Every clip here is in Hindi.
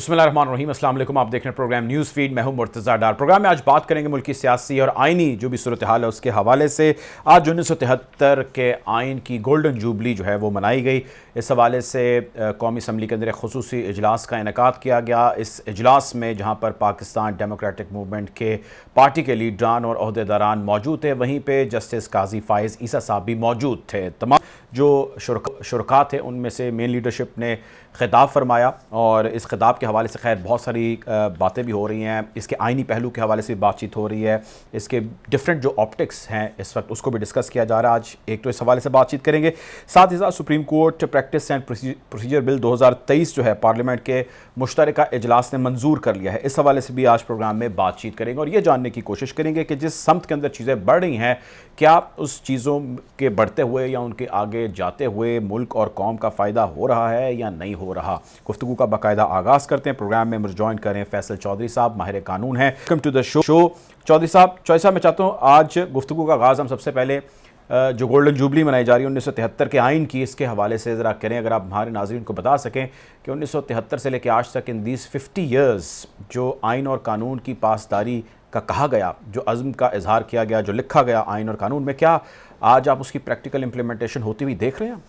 बिस्मिल्लाहिर्रहमानिर्रहीम, अस्सलाम वालेकुम। आप देख रहे हैं प्रोग्राम न्यूज़ फीड। मैं हूं मुर्तज़ा डार। प्रोग्राम में आज बात करेंगे मुल्क की सियासी और आइनी जो भी सूरत हाल है उसके हवाले से। आज 1973 के आइन की गोल्डन जुबली जो है वो मनाई गई। इस हवाले से कौमी असम्बली के अंदर एक खुसूसी इजलास का इनेकाद किया गया। इस इजलास में जहाँ पर पाकिस्तान डेमोक्रेटिक मूवमेंट के पार्टी के लीडरान और अहदेदारान मौजूद थे, वहीं पर जस्टिस काजी फ़ाइज़ ईसा साहब भी मौजूद थे। तमाम जो शुरका थे उनमें से मेन लीडरशिप ने खिताब फरमाया और इस खिताब के हवाले से खैर बहुत सारी बातें भी हो रही हैं। इसके आइनी पहलू के हवाले से भी बातचीत हो रही है। इसके डिफरेंट जो ऑप्टिक्स हैं इस वक्त उसको भी डिस्कस किया जा रहा है। आज एक तो इस हवाले से बातचीत करेंगे, साथ ही साथ supreme court practice and procedure bill 2023 जो है पार्लियामेंट के मुश्तरका इजलास ने मंजूर कर लिया है। इस हवाले से भी आज प्रोग्राम में बातचीत करेंगे और ये जानने की कोशिश करेंगे कि जिस समत के अंदर चीज़ें बढ़ रही हैं, क्या उस चीज़ों के बढ़ते हुए या उनके आगे जाते हुए मुल्क और कौम का फ़ायदा हो रहा है या नहीं हो रहा। गुफ्तगू का बाकायदा आगाज़ करते हैं। प्रोग्राम में मुझे ज्वाइन करें फैसल चौधरी साहब, माहिर कानून हैं। Welcome to the show. Chaudhary साहब मैं चाहता हूँ आज गुफ्तगू का आगाज़ हम सबसे पहले जो गोल्डन जुबली मनाई जा रही है 1973 के आइन की, इसके हवाले से ज़रा करें। अगर आप हमारे नाज़रीन को बता सकें कि 1973 से लेकर आज तक इन दीज 50 ईयर्स जो आइन और कानून की पासदारी का कहा गया, जो अज़्म का इजहार किया गया, जो लिखा गया आइन और कानून में, क्या आज आप उसकी प्रैक्टिकल इम्प्लीमेंटेशन होती हुई देख रहे हैं?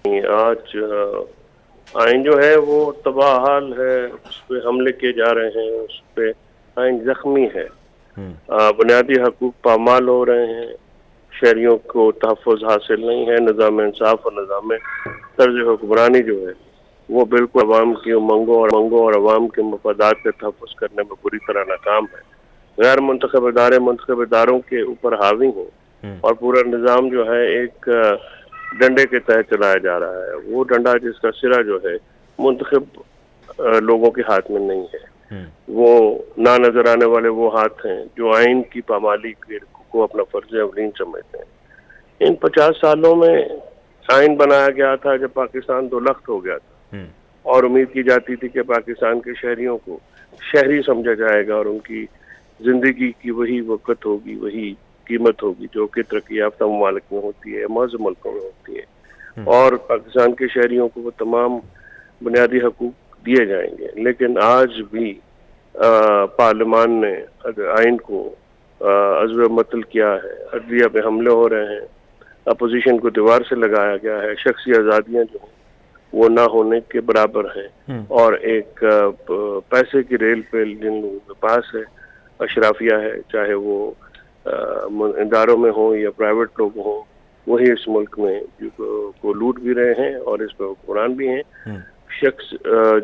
आज आइन जो है वो तबाहाल है, उस पर हमले किए जा रहे हैं, उस पर आइन जख्मी है, बुनियादी हकूक पामाल हो रहे हैं, शहरियों को तहफ़्फ़ुज़ हासिल नहीं है, निज़ाम इंसाफ और निज़ाम तर्ज हुक्मरानी जो है वो बिल्कुल अवाम की उमंगों और अवाम के मफादात के तहफ़्फ़ुज़ करने में बुरी तरह नाकाम है। गैर मुंतखब इदारे मुंतखब इदारों के ऊपर हावी हैं और पूरा निज़ाम जो है एक डंडे के तहत चलाया जा रहा है। वो डंडा जिसका सिरा जो है मुंतखब लोगों के हाथ में नहीं है, वो ना नजर आने वाले वो हाथ हैं जो आइन की पामाली को अपना फर्ज अवलीन समझते हैं। इन 50 सालों में आइन बनाया गया था जब पाकिस्तान दो लख्त हो गया था और उम्मीद की जाती थी कि पाकिस्तान के शहरियों को शहरी समझा जाएगा और उनकी जिंदगी की वही वक़्त होगी, वही कीमत होगी जो कि तरक्की याफ्ता ममालिक में होती है, मौजूद मुल्कों में होती है, और पाकिस्तान के शहरियों को वो तमाम बुनियादी हकूक दिए जाएंगे। लेकिन आज भी पार्लियामान ने आइन को अज़्व मतल किया है, अदलिया पे हमले हो रहे हैं, अपोजिशन को दीवार से लगाया गया है, शख्सी आज़ादियाँ जो हैं वो ना होने के बराबर हैं और एक पैसे की रेल पे जिन लोगों के पास है, अशराफिया है, चाहे वो इदारों में हो या प्राइवेट लोग हों, वही इस मुल्क में को लूट भी रहे हैं और इस पर हुक्मरान भी हैं। शख्स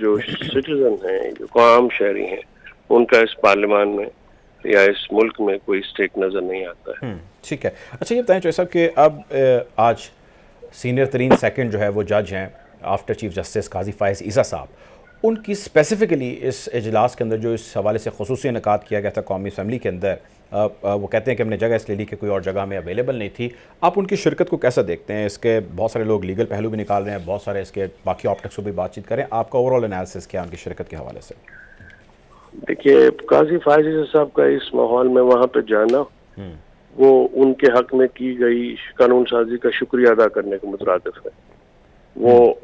जो सिटीजन हैं, जो आम शहरी हैं, उनका इस पार्लियामान में या इस मुल्क में कोई स्टेक नज़र नहीं आता है। ठीक है। अच्छा, ये बताएं साहब कि अब आज सीनियर तरीन सेकंड जो है वो जज हैं आफ्टर चीफ जस्टिस काजी फ़ाइज़ ईसा साहब, उनकी स्पेसिफ़िकली इस इजलास के अंदर जो इस हवाले से ख़ुसूसी इनेकाद किया गया था कौमी असम्बली के अंदर, वो कहते हैं कि हमने जगह इसलिए ली कि कोई और जगह में अवेलेबल नहीं थी। आप उनकी शिरकत को कैसे देखते हैं? इसके बहुत सारे लोग लीगल पहलू भी निकाल रहे हैं, बहुत सारे इसके बाकी ऑप्टिक्स को भी बातचीत करें। आपका ओवरऑल एनालिसिस क्या है उनकी शिरकत के हवाले से? देखिए, काजी फ़ाइज़ ईसा साहब का इस माहौल में वहाँ पर जाना वो उनके हक में की गई कानून साजी का शुक्रिया अदा करने के मुतरादिफ है। वो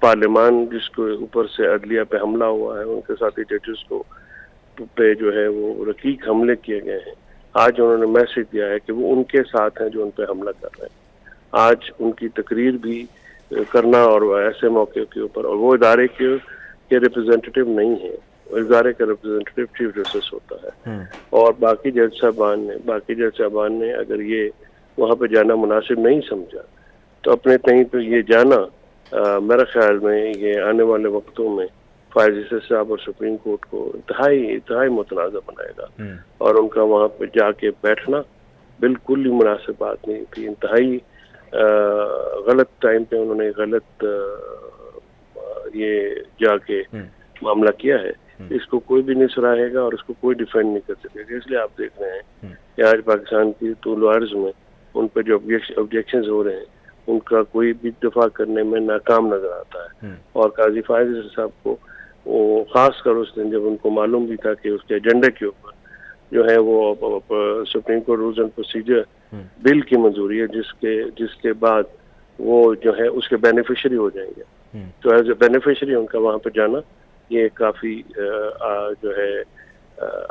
पार्लियामान जिसके ऊपर से अदलिया पे हमला हुआ है, उनके साथी जजेस को पे जो है वो रकीक हमले किए गए हैं, आज उन्होंने मैसेज दिया है कि वो उनके साथ हैं जो उन पे हमला कर रहे हैं। आज उनकी तकरीर भी करना और ऐसे मौके के ऊपर, और वो इदारे के रिप्रेजेंटेटिव नहीं है, इदारे का रिप्रेजेंटेटिव चीफ जस्टिस होता है, और बाकी जज साहबान ने अगर ये वहाँ पे जाना मुनासिब नहीं समझा तो अपने तहीं पे ये जाना मेरे ख्याल में ये आने वाले वक्तों में फ़ाइज़ ईसा साहब और सुप्रीम कोर्ट को इंतहाई मुतनाज़ा बनाएगा और उनका वहाँ पे जाके बैठना बिल्कुल ही मुनासिब बात नहीं थी। इंतहाई गलत टाइम पे उन्होंने गलत ये जाके मामला किया है। इसको कोई भी नहीं सराहेगा और इसको कोई डिफेंड नहीं कर सकेगा। इसलिए आप देख रहे हैं कि आज पाकिस्तान की तूल अर्ज़ में उन पर जो ऑब्जेक्शंस हो रहे हैं उनका कोई भी दफा करने में नाकाम नजर आता है। और काजी फ़ाइज़ ईसा साहब को वो खास कर उस दिन जब उनको मालूम भी था कि उसके एजेंडे के ऊपर जो है वो supreme court rules and procedure bill की मंजूरी है, जिसके बाद वो जो है उसके बेनिफिशियरी हो जाएंगे। तो एज ए बेनिफिशियरी उनका वहाँ पे जाना ये काफ़ी जो है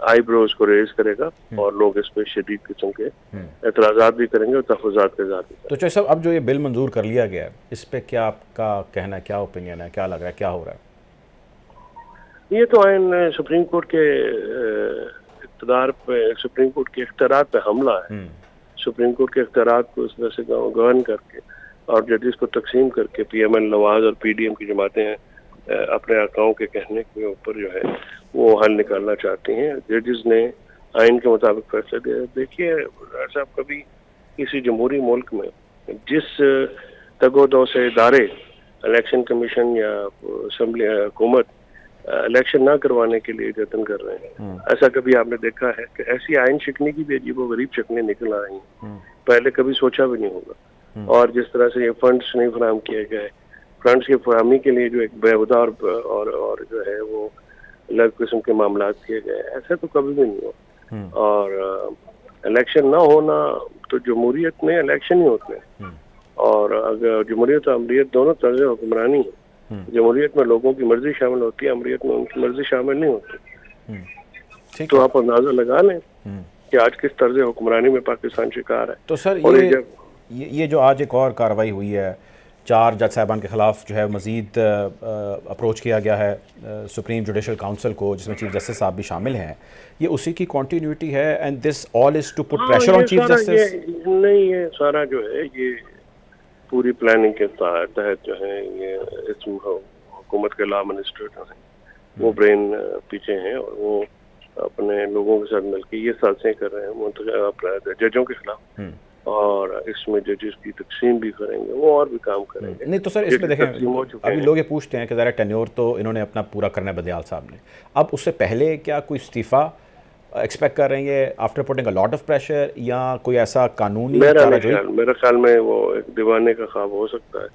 आईब्रोज को रेज करेगा और लोग इस पे शदीद किस्म के एतराज़ात भी करेंगे और तहफ़्फ़ुज़ात के साथ भी। तो चौधरी साहब, अब जो ये बिल मंजूर कर लिया गया है, इस पे क्या आपका कहना है, क्या ओपिनियन है, क्या लग रहा है, क्या हो रहा है? ये तो आइन सुप्रीम कोर्ट के इक़्तिदार पे, सुप्रीम कोर्ट के इख्तियारात पे हमला है। सुप्रीम कोर्ट के इख्तियारात को इस तरह से गवर्न करके और जजेस को तकसीम करके PML नवाज और PDM की जमातें हैं अपने आकाओं के कहने के ऊपर जो है वो हल निकालना चाहती हैं। जजेस ने आइन के मुताबिक फैसला दिया। देखिए साहब, कभी किसी जमहूरी मुल्क में जिस तगोदो से इदारे, इलेक्शन कमीशन या असम्बली हुकूमत इलेक्शन ना करवाने के लिए जतन कर रहे हैं, ऐसा कभी आपने देखा है कि ऐसी आइन शिकनी की भी अजीब व गरीब शक्लें निकल आ रही हैं, पहले कभी सोचा भी नहीं होगा। और जिस तरह से ये फंड्स नहीं फराहम किए गए, फंड्स की फराहमी के लिए जो एक बेहुदा और जो है वो अलग किस्म के मामला किए गए, ऐसा तो कभी भी नहीं हुआ। और इलेक्शन ना होना तो जमहूरियत में इलेक्शन ही होते हैं, और अगर जमहूरियत और अमरीत दोनों तर्ज हुक्मरानी है। जमहूरियत में लोगों की मर्जी शामिल होती है, अमरीत में उनकी मर्जी शामिल नहीं होती। तो आप अंदाजा लगा लें कि आज किस तर्ज हुक्मरानी में पाकिस्तान शिकार है। तो सर ये जो आज एक और कार्रवाई हुई है, 4 जज साहबान के खिलाफ जो है मज़ीद अप्रोच किया गया है सुप्रीम जुडिशल काउंसिल को, जिसमें चीफ जस्टिस साहब भी शामिल हैं, ये उसी की कंटिन्यूटी है? And this all is to put pressure on chief justice? नहीं, ये सारा जो है ये पूरी प्लानिंग के तहत जो है ये इस हुकूमत के लॉ मिनिस्टर जो है वो ब्रेन पीछे हैं और वो अपने लोगों के साथ मिलकर ये साजिशें कर रहे हैं जजों के खिलाफ, और इसमें जजेस की तकसीम भी करेंगे, वो और भी काम करेंगे। नहीं तो सर, इसमें देखें, अभी लोग ये पूछते हैं कि ज़रा टेन्योर तो इन्होंने अपना पूरा करना है बदियाल साहब ने, अब उससे पहले क्या कोई इस्तीफ़ा एक्सपेक्ट कर रहे हैं after putting a lot of pressure, या कोई ऐसा कानूनी? मेरा ख्याल में वो एक दीवाने का ख्वाब हो सकता है।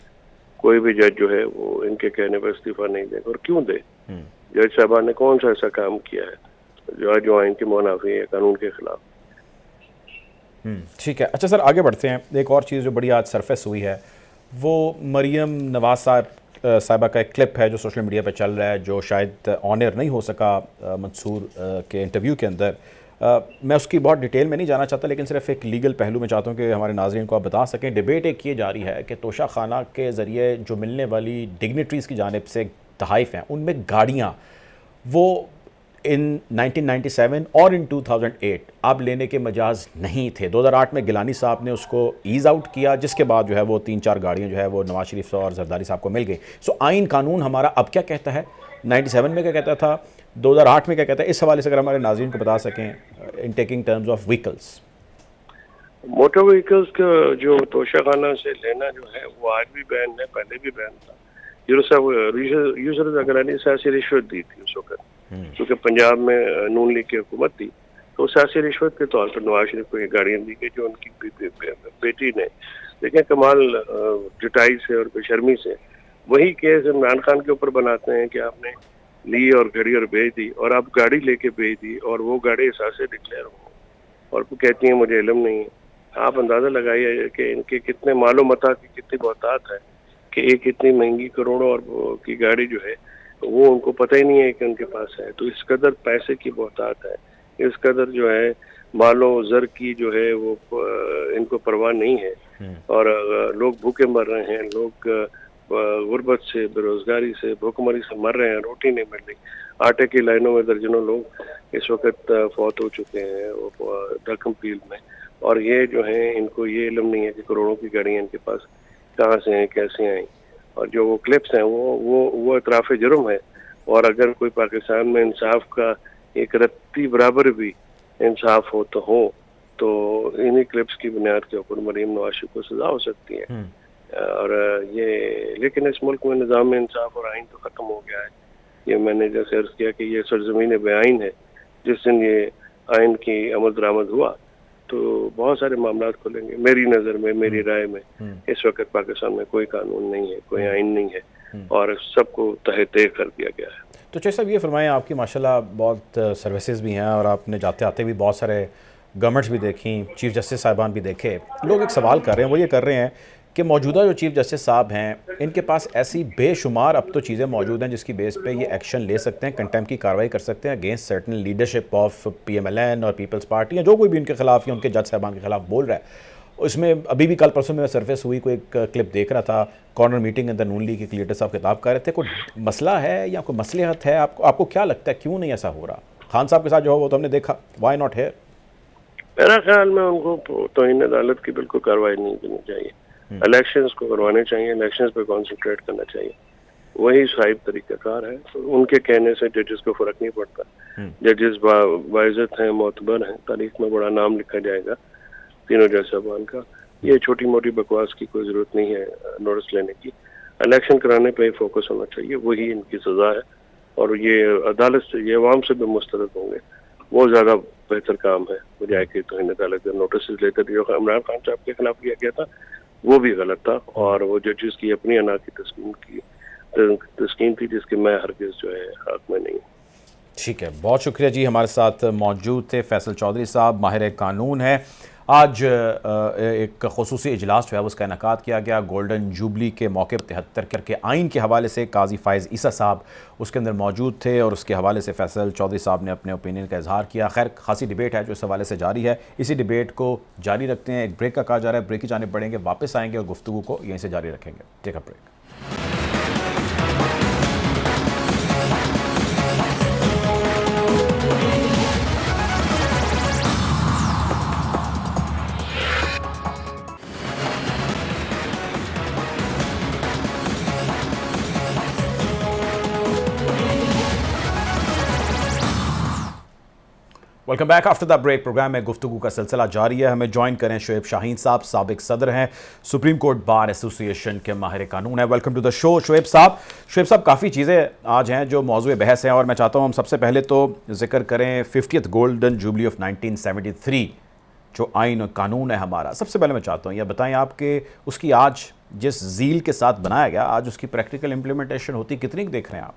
कोई भी जज जो है वो इनके कहने पर इस्तीफा नहीं देगा, और क्यों दे? जज साहबान ने कौन सा ऐसा काम किया है जो आइन की मुनाफी है, कानून के खिलाफ? ठीक है। अच्छा सर, आगे बढ़ते हैं। एक और चीज़ जो बड़ी आज सरफेस हुई है वो मरियम नवाज साहिबा का एक क्लिप है जो सोशल मीडिया पे चल रहा है, जो शायद ऑनर नहीं हो सका मंसूर के इंटरव्यू के अंदर। मैं उसकी बहुत डिटेल में नहीं जाना चाहता, लेकिन सिर्फ एक लीगल पहलू में चाहता हूँ कि हमारे नाज़रीन को आप बता सकें। डिबेट एक ये जारी है कि तोशा खाना के ज़रिए जो मिलने वाली डिग्निटरीज़ की जानिब से तहाइफ हैं, उनमें गाड़ियाँ वो इन 1997 और इन 2008 अब लेने के मजाज नहीं थे। 2008 में गिलानी साहब ने उसको ईज़ आउट किया, जिसके बाद जो है वो 3-4 गाड़ियाँ जो है वो नवाज शरीफ और जरदारी साहब को मिल गई। सो आइन कानून हमारा अब क्या कहता है, 97 में क्या कहता था, 2008 में क्या कहता है, इस हवाले से अगर हमारे नाज़रीन को बता सकें in taking terms of vehicles. Motor vehicles का जो तोशा खाना से लेना जो है वो आज भी बैन है, पहले भी बैन था। यूसुफ ज़रदारी सियासी रिश्वत दी थी उस वक्त, क्योंकि पंजाब में नून लीग की हुकूमत थी, तो सियासी रिश्वत के तौर पर नवाज शरीफ को ये गाड़ियाँ दी गई जो उनकी बेटी ने, देखें कमाल जुटाई से और बेशर्मी से वही केस इमरान खान के ऊपर बनाते हैं कि आपने ली और घड़ी और भेज दी, और आप गाड़ी लेके भेज दी और वो गाड़ी एहसास से डिक्लेयर हो, और वो कहती हैं मुझे इल्म नहीं है। आप अंदाज़ा लगाइए कि इनके कितने मालूम मता की कितनी बहुतात है कि एक इतनी महंगी करोड़ों और की गाड़ी जो है वो उनको पता ही नहीं है कि उनके पास है। तो इस कदर पैसे की बहुतात है, इस कदर जो है मालो ज़र की जो है वो इनको परवाह नहीं है, और लोग भूखे मर रहे हैं, लोग गुर्बत से, बेरोजगारी से, भूखमरी से मर रहे हैं, रोटी नहीं मिल रही। आटे की लाइनों में दर्जनों लोग इस वक्त फौत हो चुके हैं दरकम फील्ड में, और ये जो है इनको ये इल्म नहीं है कि करोड़ों की गाड़ियाँ इनके पास कहाँ से हैं, कैसे आई। और जो वो क्लिप्स हैं वो इतराफ़ जुर्म है, और अगर कोई पाकिस्तान में इंसाफ का एक रत्ती बराबर भी इंसाफ तो इन्हीं क्लिप्स की बुनियाद के ऊपर मरीम नवाज को सजा हो सकती है। और ये लेकिन इस मुल्क में निज़ाम में इंसाफ और आइन तो ख़त्म हो गया है। ये मैंने जैसे अर्ज़ किया कि ये सरज़मीन बेआइन है। जिस दिन ये आइन की अमल दरामद हुआ तो बहुत सारे मामला खुलेंगे। मेरी नज़र में, मेरी राय में इस वक्त पाकिस्तान में कोई कानून नहीं है, कोई आइन नहीं है, और सबको तहे तय कर दिया गया है। तो चौधरी साहब ये फरमाएं, आपकी माशाल्लाह बहुत सर्विसेज भी हैं और आपने जाते आते भी बहुत सारे गवर्नमेंट्स भी देखी, चीफ जस्टिस साहिबान भी देखे। लोग एक सवाल कर रहे हैं, वो ये कर रहे हैं कि मौजूदा जो चीफ जस्टिस साहब हैं इनके पास ऐसी बेशुमार अब तो चीज़ें मौजूद हैं जिसकी बेस पे ये एक्शन ले सकते हैं, कंटेम्प्ट की कार्रवाई कर सकते हैं against certain leadership of PMLN और पीपल्स पार्टी या जो कोई भी उनके खिलाफ या उनके जज साहबान के खिलाफ बोल रहा है। उसमें अभी भी कल परसों में सरफेस हुई कोई एक क्लिप देख रहा था, कॉर्नर मीटिंग अंदर नून लीग के लीडर साहब खिताब कर रहे थे। कोई मसला है या कोई मसलिहत है? आपको क्या लगता है क्यों नहीं ऐसा हो रहा? खान साहब के साथ जो हो वो तो हमने देखा, व्हाई नॉट हियर? मेरा ख्याल में उनको तौहीन अदालत की बिल्कुल कार्रवाई नहीं करनी चाहिए, इलेक्शंस को करवाने चाहिए, इलेक्शंस पे कॉन्सेंट्रेट करना चाहिए, वही साहिब तरीकाकार है। तो उनके कहने से जजेस को फर्क नहीं पड़ता। जजेस बाइज्जत हैं, मोतबर हैं, तारीख में बड़ा नाम लिखा जाएगा तीनों जज साहबान का। ये छोटी मोटी बकवास की कोई जरूरत नहीं है नोटिस लेने की। इलेक्शन कराने पे ही फोकस होना चाहिए, वही इनकी सजा है। और ये अदालत से, ये अवाम से भी मुस्तरद होंगे, वो ज्यादा बेहतर काम है बजाय कि तो अदालत के नोटिस लेते थे। जो इमरान खान साहब के खिलाफ किया गया था वो भी गलत था, और वो जजेस की अपनी अना की तस्कीन थी जिसकी मैं हरगिज जो है हक में नहीं। ठीक है, बहुत शुक्रिया जी। हमारे साथ मौजूद थे फैसल चौधरी साहब, माहिर कानून है। आज एक खुसूसी इजलास जो है उसका इनेकाद किया गया गोल्डन जुबली के मौके पर 73 के आइन के हवाले से। काजी फायज़ ईसा साहब उसके अंदर मौजूद थे और उसके हवाले से फैसल चौधरी साहब ने अपने ओपिनियन का इजहार किया। खैर खासी डिबेट है जो इस हवाले से जारी है, इसी डिबेट को जारी रखते हैं। एक ब्रेक का कहा जा रहा है, ब्रेक की जानिब बढ़ेंगे, वापस आएंगे और गुफ्तगू को यहीं से जारी रखेंगे। Take a break. Welcome back after the break. Program में गुफ्तगू का सिलसिला जारी है। हमें ज्वाइन करें शुएब शाहीन साहब, साबिक सदर हैं सुप्रीम कोर्ट बार एसोसिएशन के, माहिर कानून है। Welcome to the show Shoaib साहब। शुएब साहब, काफ़ी चीज़ें आज हैं जो मौजूद बहस हैं और मैं चाहता हूँ हम सबसे पहले तो जिक्र करें 50th गोल्डन जुबली ऑफ 1973 जो आइन और कानून है हमारा। सबसे पहले मैं चाहता हूँ यह बताएं आपके उसकी आज जिस जील के साथ बनाया गया, आज उसकी प्रैक्टिकल इम्प्लीमेंटेशन होती कितनी देख रहे हैं आप?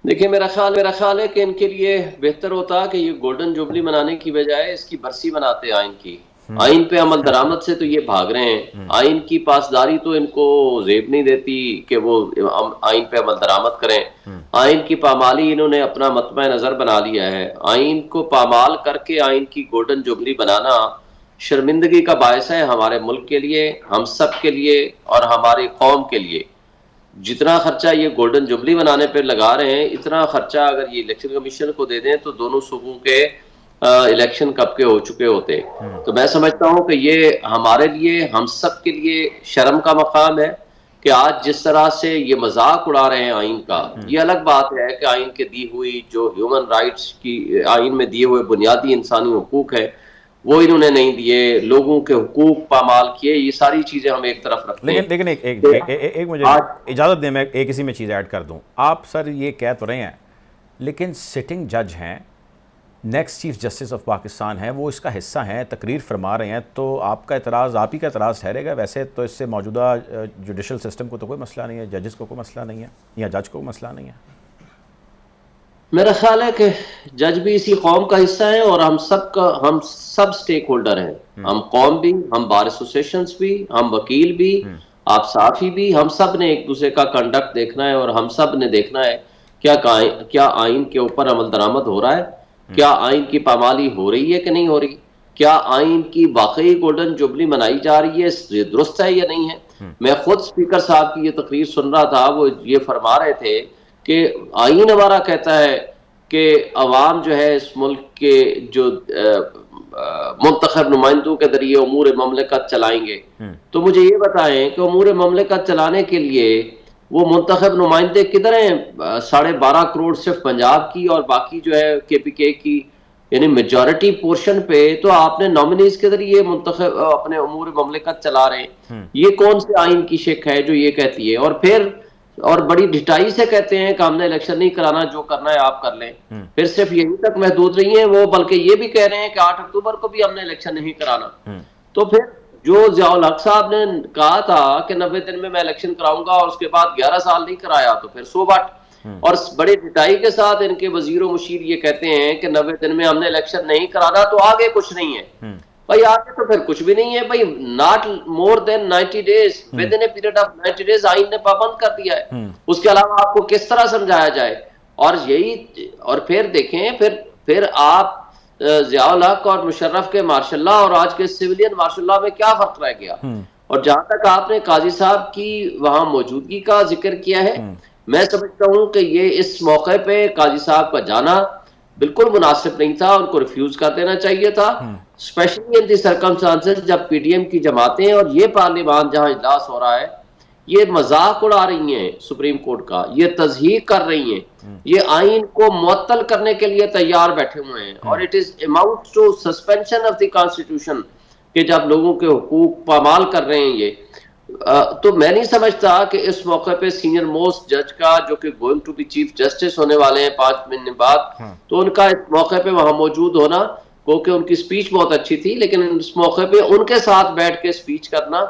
देखिए, मेरा ख्याल है कि इनके लिए बेहतर होता कि ये गोल्डन जुबली मनाने की बजाय इसकी बरसी बनाते आइन की। आइन पे अमल दरामद से तो ये भाग रहे हैं। आइन की पासदारी तो इनको जेब नहीं देती कि वो आइन पे अमल दरामद करें। आइन की पामाली इन्होंने अपना मतबा नजर बना लिया है। आइन को पामाल करके आइन की गोल्डन जुबली बनाना शर्मिंदगी का बायस है हमारे मुल्क के लिए, हम सब के लिए और हमारी कौम के लिए। जितना खर्चा ये गोल्डन जुबली बनाने पे लगा रहे हैं, इतना खर्चा अगर ये इलेक्शन कमीशन को दे दें तो दोनों सूबों के इलेक्शन कब के हो चुके होते। तो मैं समझता हूं कि ये हमारे लिए, हम सब के लिए शर्म का मकाम है कि आज जिस तरह से ये मजाक उड़ा रहे हैं आइन का। ये अलग बात है कि आइन के दी हुई जो ह्यूमन राइट्स की, आइन में दिए हुए बुनियादी इंसानी हुकूक है वो इन्होंने नहीं दिए, लोगों के हुकूक पामाल किए, ये सारी चीजें हम एक तरफ रखते हैं। लेकिन एक मुझे इजाज़त दें, मैं एक इसी में चीज़ ऐड कर दूं। आप सर ये कह तो रहे हैं लेकिन सिटिंग जज हैं, next chief justice of Pakistan है, वो इसका हिस्सा हैं, तकरीर फरमा रहे हैं, तो आपका एतराज़, आप ही का एतराज़ ठहरेगा? वैसे तो इससे मौजूदा जुडिशल सिस्टम को तो कोई मसला नहीं है, जजेस को कोई मसला नहीं है या जज को मसला नहीं है। मेरा ख्याल है कि जज भी इसी कौम का हिस्सा है और हम सब स्टेक होल्डर हैं। हम कौम भी, हम बार एसोसिएशन भी, हम वकील भी, आप साफी भी, हम सब ने एक दूसरे का कंडक्ट देखना है और हम सब ने देखना है क्या आइन के ऊपर अमल दरामद हो रहा है, क्या आइन की पामाली हो रही है कि नहीं हो रही, क्या आइन की वाकई गोल्डन जुबली मनाई जा रही है, ये दुरुस्त है या नहीं है। मैं खुद स्पीकर साहब की ये तकरीर सुन रहा था, वो ये फरमा रहे थे कि आइन हमारा कहता है कि अवाम जो है इस मुल्क के जो मुंतखब नुमाइंदों के जरिए उमूर ममलिकत चलाएंगे। तो मुझे ये बताएं कि उमूर ममलिकत चलाने के लिए वो मुंतखब नुमाइंदे किधर हैं? 12.5 करोड़ सिर्फ पंजाब की और बाकी जो है KPK की, यानी मेजॉरिटी पोर्शन पे तो आपने नॉमिनीज के जरिए मुंतखब अपने उमूर ममलिकत चला रहे हैं। ये कौन से आइन की शिक है जो ये कहती है? और फिर और बड़ी ढिठाई से कहते हैं कि हमने इलेक्शन नहीं कराना, जो करना है आप कर लें। फिर सिर्फ यही तक महदूद नहीं है वो, बल्कि ये भी कह रहे हैं कि 8 अक्टूबर को भी हमने इलेक्शन नहीं कराना। तो फिर जो ज़ियाउल हक साहब ने कहा था कि 90 दिन में मैं इलेक्शन कराऊंगा और उसके बाद 11 साल नहीं कराया, तो फिर सो वाट। और बड़े ढिठाई के साथ इनके वजीर मुशीर ये कहते हैं कि 90 दिन में हमने इलेक्शन नहीं कराना, तो आगे कुछ नहीं है। भाई आगे तो फिर कुछ भी नहीं है भाई, not more than 90 days, with in a period of 90 days आइन ने पाबंद कर दिया है। उसके अलावा आपको किस तरह समझाया जाए? और यही, और फिर देखें, फिर आप ज़ियाउल हक और मुशर्रफ के मार्शल लॉ और आज के सिविलियन मार्शल लॉ में क्या फर्क रह गया? और जहां तक आपने काजी साहब की वहां मौजूदगी का जिक्र किया है, मैं समझता हूं कि ये इस मौके पे काजी साहब का जाना बिल्कुल मुनासिब नहीं था, उनको रिफ्यूज कर देना चाहिए था, स्पेशली इन दी सर्कमस्टांसेस जब पीडीएम की जमातें और ये पार्लियामान जहां इजलास हो रहा है ये मजाक उड़ा रही हैं सुप्रीम कोर्ट का, ये तज़हीक कर रही हैं, ये आइन को मुअत्तल करने के लिए तैयार बैठे हुए हैं, और it is amount to suspension of the constitution कि जब लोगों के हुकूक पामाल कर रहे हैं ये। तो मैं नहीं समझता कि इस मौके पे सीनियर मोस्ट जज का, जो कि going to be chief justice होने वाले हैं 5 महीने बाद, तो उनका इस मौके पे वहां मौजूद होना, क्योंकि उनकी स्पीच बहुत अच्छी थी, लेकिन इस मौके पे उनके साथ बैठ के स्पीच करना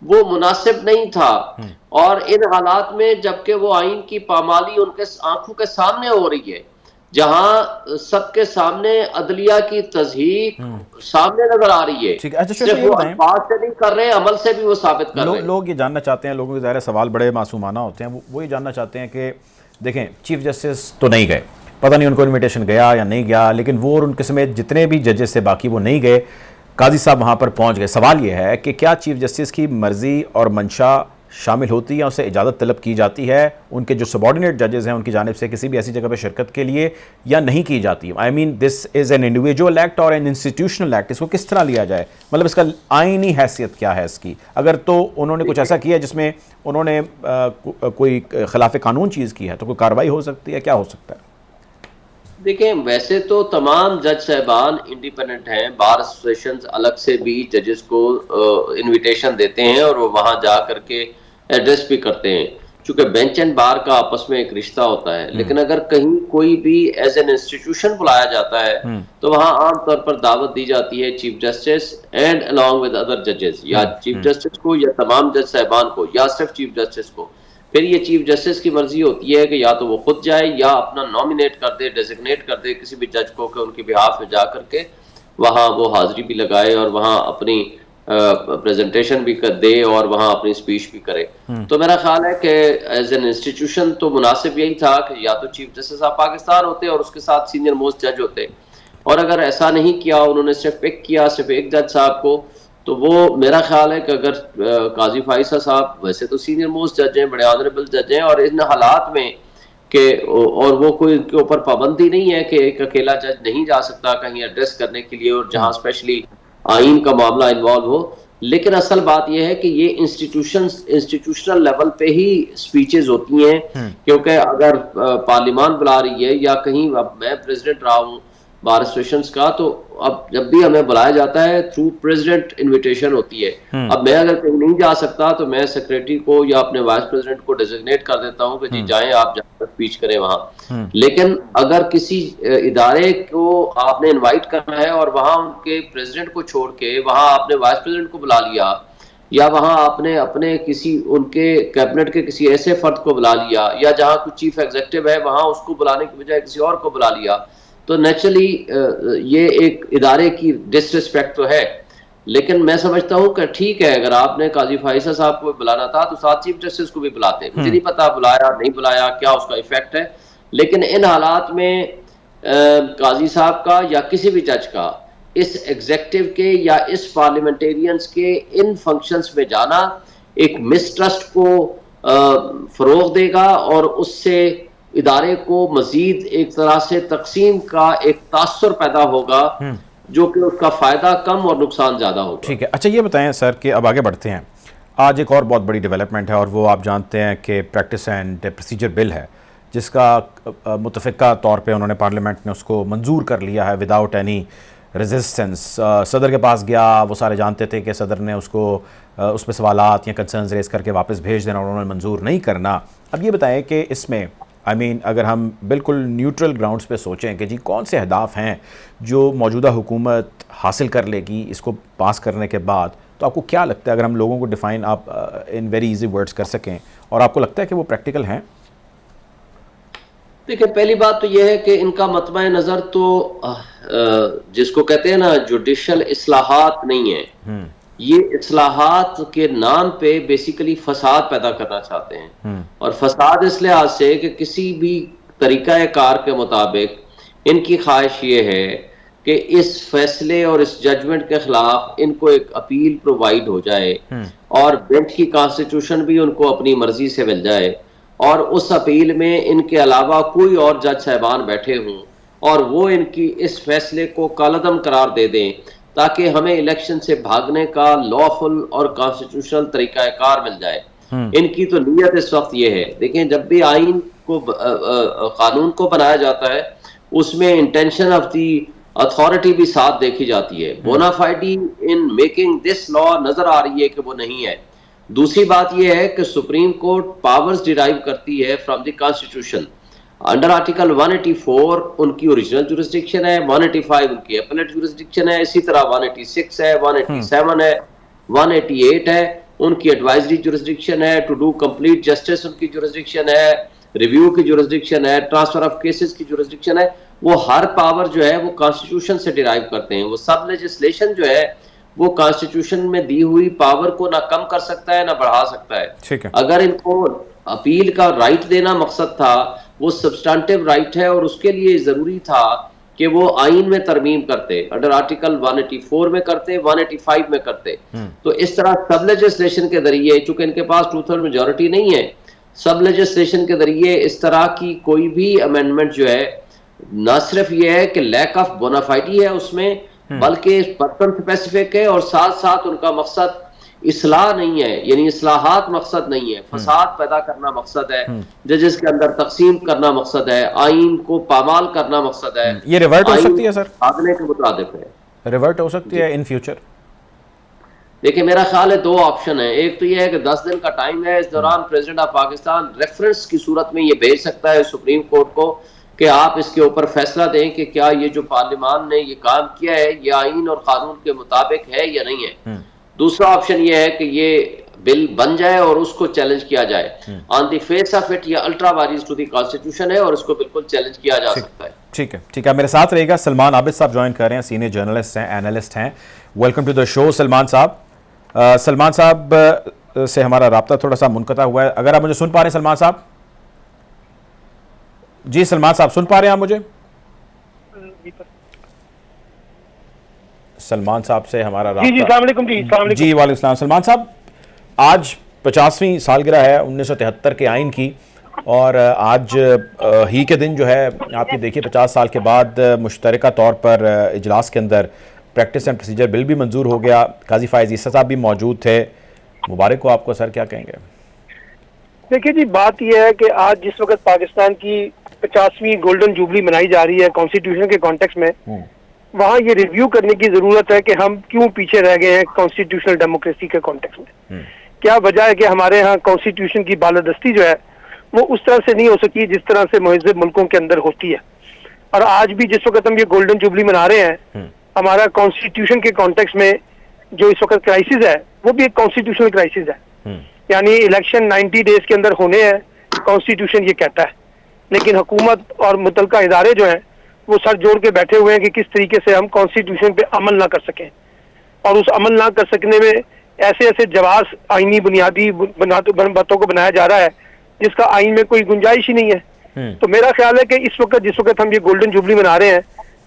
वो मुनासिब नहीं था। और इन हालात में जबकि वो आइन की पामाली उनके आंखों के सामने हो रही है, जहां सबके सामने अदलिया की तज़हीक सामने नजर आ रही है, ठीक है। अच्छा, सिर्फ वो अल्फाज से नहीं कर रहे, अमल से भी वो साबित कर रहे हैं। लोग ये जानना चाहते हैं, लोगों के ज़ाहिर सवाल बड़े मासूमाना होते हैं, वो ये जानना चाहते हैं कि देखें चीफ जस्टिस तो नहीं गए, पता नहीं उनको इन्विटेशन गया या नहीं गया, लेकिन वो और उनके समेत जितने भी जजेस थे बाकी वो नहीं गए, काजी साहब वहाँ पर पहुँच गए। सवाल ये है कि क्या चीफ जस्टिस की मर्ज़ी और मंशा शामिल होती है या उसे इजाज़त तलब की जाती है उनके जो सबॉर्डिनेट जजेस हैं उनकी जानिब से किसी भी ऐसी जगह पर शिरकत के लिए, या नहीं की जाती? I mean this is an individual act और एन इंस्टीट्यूशनल एक्ट, इसको किस तरह लिया जाए? मतलब इसका आईनी हैसियत क्या है इसकी? अगर तो उन्होंने कुछ ऐसा किया जिसमें उन्होंने कोई खिलाफ कानून चीज़ की है तो कोई कार्रवाई हो सकती है, क्या हो सकता है? देखिए, वैसे तो तमाम जज साहबान इंडिपेंडेंट हैं, बार एसोसिएशन अलग से भी जजेस को इनविटेशन देते हैं और वो वहां जा करके एड्रेस भी करते हैं, चूंकि बेंच एंड बार का आपस में एक रिश्ता होता है। लेकिन अगर कहीं कोई भी एज एन इंस्टीट्यूशन बुलाया जाता है तो वहां आमतौर पर दावत दी जाती है chief justice and along with other जजेस, या चीफ जस्टिस को या तमाम जज साहबान को या सिर्फ चीफ जस्टिस को। फिर ये चीफ जस्टिस की मर्जी होती है कि या तो वो खुद जाए या अपना नॉमिनेट कर दे, डेजिग्नेट कर दे किसी भी जज को कि उनके बिहाफ में जा करके वहाँ वो हाजिरी भी लगाए और वहाँ अपनी प्रेजेंटेशन भी कर दे और वहाँ अपनी स्पीच भी करे। तो मेरा ख्याल है कि एज एन इंस्टीट्यूशन तो मुनासिब यही था कि या तो चीफ जस्टिस ऑफ पाकिस्तान होते और उसके साथ सीनियर मोस्ट जज होते, और अगर ऐसा नहीं किया, उन्होंने सिर्फ पिक किया सिर्फ एक जज साहब को, तो वो मेरा ख्याल है कि अगर काजी फाइसा साहब वैसे तो सीनियर मोस्ट जज हैं, बड़े ऑनरेबल जज हैं, और इन हालात में कि और वो कोई उनके ऊपर पाबंदी नहीं है कि एक अकेला जज नहीं जा सकता कहीं एड्रेस करने के लिए, और जहां स्पेशली आइन का मामला इन्वॉल्व हो। लेकिन असल बात यह है कि ये इंस्टीट्यूशनल लेवल पे ही स्पीचेस होती हैं, क्योंकि अगर पार्लियामान बुला रही है या कहीं, अब मैं प्रेसिडेंट रहा हूँ बार एसोसिएशन का, तो अब जब भी हमें बुलाया जाता है थ्रू प्रेसिडेंट इनविटेशन होती है। अब मैं अगर कहीं नहीं जा सकता तो मैं सेक्रेटरी को या अपने वाइस प्रेसिडेंट को डेजिग्नेट कर देता हूं कि जी जाएं आप, जाकर स्पीच करें वहां। लेकिन अगर किसी इदारे को आपने इनवाइट करना है और वहां उनके प्रेसिडेंट को छोड़ के वहां आपने वाइस प्रेसिडेंट को बुला लिया, या वहां आपने अपने किसी उनके कैबिनेट के किसी ऐसे फर्द को बुला लिया, या जहां कुछ चीफ एग्जीक्यूटिव है वहां उसको बुलाने की बजाय किसी और को बुला लिया, तो नेचुरली ये एक इदारे की डिसरिस्पेक्ट तो है। लेकिन मैं समझता हूं कि ठीक है, अगर आपने काजी फाइसा साहब को बुलाना था तो साथ चीफ जस्टिस को भी बुलाते। मुझे नहीं पता बुलाया नहीं बुलाया क्या उसका इफेक्ट है, लेकिन इन हालात में काजी साहब का या किसी भी जज का इस एग्जेक्टिव के या इस पार्लियामेंटेरियंस के इन फंक्शंस में जाना एक मिसट्रस्ट को फरोग देगा और उससे इदारे को मजीद एक तरह से तकसीम का एक तासुर पैदा होगा, जो कि उसका फायदा कम और नुकसान ज्यादा होगा। ठीक है। अच्छा, ये बताएं सर कि अब आगे बढ़ते हैं। आज एक और बहुत बड़ी डेवलपमेंट है और वो आप जानते हैं कि प्रैक्टिस एंड प्रोसीजर बिल है, जिसका मुतफ़िका तौर पे उन्होंने पार्लियामेंट ने उसको मंजूर कर लिया है विदाउट एनी रेजिस्टेंस। सदर के पास गया, वो सारे जानते थे कि सदर ने उसको उस पर सवालात या कंसर्न्स रेज करके वापस भेज देना और उन्होंने मंजूर नहीं करना। अब ये बताएं कि इसमें अगर हम बिल्कुल न्यूट्रल ग्राउंड्स पे सोचें कि जी कौन से अहदाफ हैं जो मौजूदा हुकूमत हासिल कर लेगी इसको पास करने के बाद, तो आपको क्या लगता है, अगर हम लोगों को डिफ़ाइन आप इन वेरी इजी वर्ड्स कर सकें, और आपको लगता है कि वो प्रैक्टिकल हैं? देखिए, पहली बात तो यह है कि इनका मतबा नजर तो जिसको कहते हैं ना जुडिशल इस्लाहात नहीं है। ये इस्लाहात के नाम पे बेसिकली फसाद पैदा करना चाहते हैं, और फसाद इस लिहाज से कि किसी भी तरीका कार के मुताबिक इनकी ख्वाहिश ये है कि इस फैसले और इस जजमेंट के खिलाफ इनको एक अपील प्रोवाइड हो जाए और बेंच की कॉन्स्टिट्यूशन भी उनको अपनी मर्जी से मिल जाए, और उस अपील में इनके अलावा कोई और जज साहबान बैठे हों और वो इनकी इस फैसले को कालअदम करार दे दें, ताकि हमें इलेक्शन से भागने का लॉफुल और कॉन्स्टिट्यूशनल तरीकाकार मिल जाए। इनकी तो नीयत इस वक्त ये है। देखें, जब भी आइन को कानून को बनाया जाता है उसमें इंटेंशन ऑफ दी अथॉरिटी भी साथ देखी जाती है। Bona fide in making this law नजर आ रही है कि वो नहीं है। दूसरी बात यह है कि सुप्रीम कोर्ट पावर्स डिराइव करती है from the constitution. Under article 184 उनकी ओरिजिनल जुरिस्डिक्शन है, 185 उनकी एपेलेट जुरिस्डिक्शन है, इसी तरह 186 है, 187 है, 188 है, उनकी एडवाइजरी जुरिस्डिक्शन है, टू डू कंप्लीट जस्टिस उनकी जुरिस्डिक्शन है, रिव्यू की जुरिस्डिक्शन है, ट्रांसफर ऑफ केसेस की जुरिस्डिक्शन है। वो हर पावर जो है वो कॉन्स्टिट्यूशन से डिराइव करते हैं। वो सब लेजिस्लेशन जो है वो कॉन्स्टिट्यूशन में दी हुई पावर को ना कम कर सकता है ना बढ़ा सकता है। ठीक है। अगर इनको अपील का राइट देना मकसद था, वो सब्सटेंटिव राइट है, और उसके लिए जरूरी था कि वो आइन में तरमीम करते, अंडर आर्टिकल 184 में करते, 185 में करते। तो इस तरह सब लेजिस्लेशन के जरिए, चूंकि इनके पास 2/3 मेजोरिटी नहीं है, सब लेजिस्लेशन के जरिए इस तरह की कोई भी अमेंडमेंट जो है, न सिर्फ ये है कि लैक ऑफ बोनाफाइडी है उसमें, बल्कि पर्सन स्पेसिफिक है, और साथ साथ उनका मकसद इस्लाह नहीं है, यानी इस्लाहात मकसद नहीं है, फसाद पैदा करना मकसद है, जजेस के अंदर तकसीम करना मकसद है, आइन को पामाल करना मकसद है। ये रिवर्ट हो सकती है सर, भागने के मुताबिक है, रिवर्ट हो सकती है इन फ्यूचर। देखिए, मेरा ख्याल है दो ऑप्शन है। एक तो ये है कि 10 दिन का टाइम है, इस दौरान प्रेसिडेंट ऑफ पाकिस्तान रेफरेंस की सूरत में ये भेज सकता है सुप्रीम कोर्ट को कि आप इसके ऊपर फैसला दें कि क्या ये जो पार्लियामान ने ये काम किया है ये आइन और कानून के मुताबिक है या नहीं है। दूसरा ऑप्शन ये है कि ये बिल बन जाए और उसको चैलेंज किया जाए। On the face of it ये ultra vires to the constitution है और उसको बिल्कुल चैलेंज किया जा सकता है। ठीक है, ठीक है, मेरे साथ रहेगा सलमान आबिद साहब, ज्वाइन कर रहे हैं, सीनियर जर्नलिस्ट हैं, एनालिस्ट हैं। Welcome to the show Salman साहब। सलमान साहब से हमारा राब्ता थोड़ा सा मुनक़ता हुआ है, अगर आप मुझे सुन पा रहे हैं सलमान साहब। जी सलमान साहब सुन पा रहे हैं आप मुझे? सलमान साहब से हमारा राब्ता। जी अस्सलाम वालेकुम। जी वालेकुम सलाम। सलमान साहब, आज 50वीं सालगिरह है 1973 के आइन की, और आज ही के दिन जो है आपकी देखिए 50 साल के बाद मुश्तरका तौर पर इजलास के अंदर प्रैक्टिस एंड प्रोसीजर बिल भी मंजूर हो गया। काजी फायज ईसा साहब भी मौजूद थे। मुबारक हो आपको सर, क्या कहेंगे? देखिए जी, बात यह है कि आज जिस वक्त पाकिस्तान की 50वीं गोल्डन जुबली मनाई जा रही है कॉन्स्टिट्यूशन के कॉन्टेक्स्ट में, वहाँ ये रिव्यू करने की जरूरत है कि हम क्यों पीछे रह गए हैं कॉन्स्टिट्यूशनल डेमोक्रेसी के कॉन्टेक्स्ट में। क्या वजह है कि हमारे यहाँ कॉन्स्टिट्यूशन की बालादस्ती जो है वो उस तरह से नहीं हो सकी जिस तरह से मुहज़्ज़ब मुल्कों के अंदर होती है। और आज भी जिस वक्त हम ये गोल्डन जुबली मना रहे हैं, हमारा कॉन्स्टिट्यूशन के कॉन्टेक्स्ट में जो इस वक्त क्राइसिस है वो भी एक कॉन्स्टिट्यूशनल क्राइसिस है। यानी इलेक्शन 90 डेज के अंदर होने हैं, कॉन्स्टिट्यूशन ये कहता है, लेकिन हुकूमत और मुतलका इदारे जो हैं वो सर जोड़ के बैठे हुए हैं कि किस तरीके से हम कॉन्स्टिट्यूशन पे अमल ना कर सकें। और उस अमल ना कर सकने में ऐसे ऐसे जवाब आईनी बुनियादी बातों को बनाया जा रहा है जिसका आइन में कोई गुंजाइश ही नहीं है। तो मेरा ख्याल है कि इस वक्त जिस वक्त हम ये गोल्डन जुबली मना रहे हैं,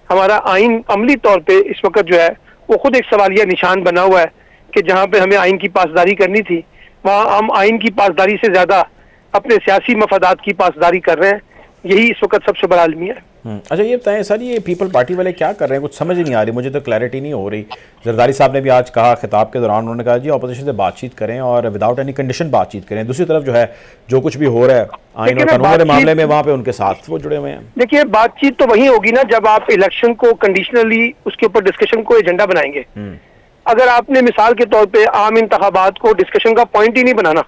हमारा आइन अमली तौर पे इस वक्त जो है वो खुद एक सवालिया निशान बना हुआ है कि जहाँ पे हमें आइन की पासदारी करनी थी, वहाँ हम आइन की पासदारी से ज्यादा अपने सियासी मफादात की पासदारी कर रहे हैं। यही इस वक्त सबसे बड़ा अलमिया है। अच्छा ये बताएं सर, ये पीपल पार्टी वाले क्या कर रहे हैं? कुछ समझ ही नहीं आ रही, मुझे तो क्लैरिटी नहीं हो रही। जरदारी साहब ने भी आज कहा खिताब के दौरान, उन्होंने कहा जी ऑपोजिशन से बातचीत करें और विदाउट एनी कंडीशन बातचीत करें। दूसरी तरफ जो है जो कुछ भी हो रहा है आइन और कानून के मामले में, वहाँ पे उनके साथ वो जुड़े हुए हैं। देखिए, बातचीत तो वही होगी ना जब आप इलेक्शन को कंडीशनली उसके ऊपर डिस्कशन को एजेंडा बनाएंगे। अगर आपने मिसाल के तौर पर आम इंतखाबात को डिस्कशन का पॉइंट ही नहीं बनाना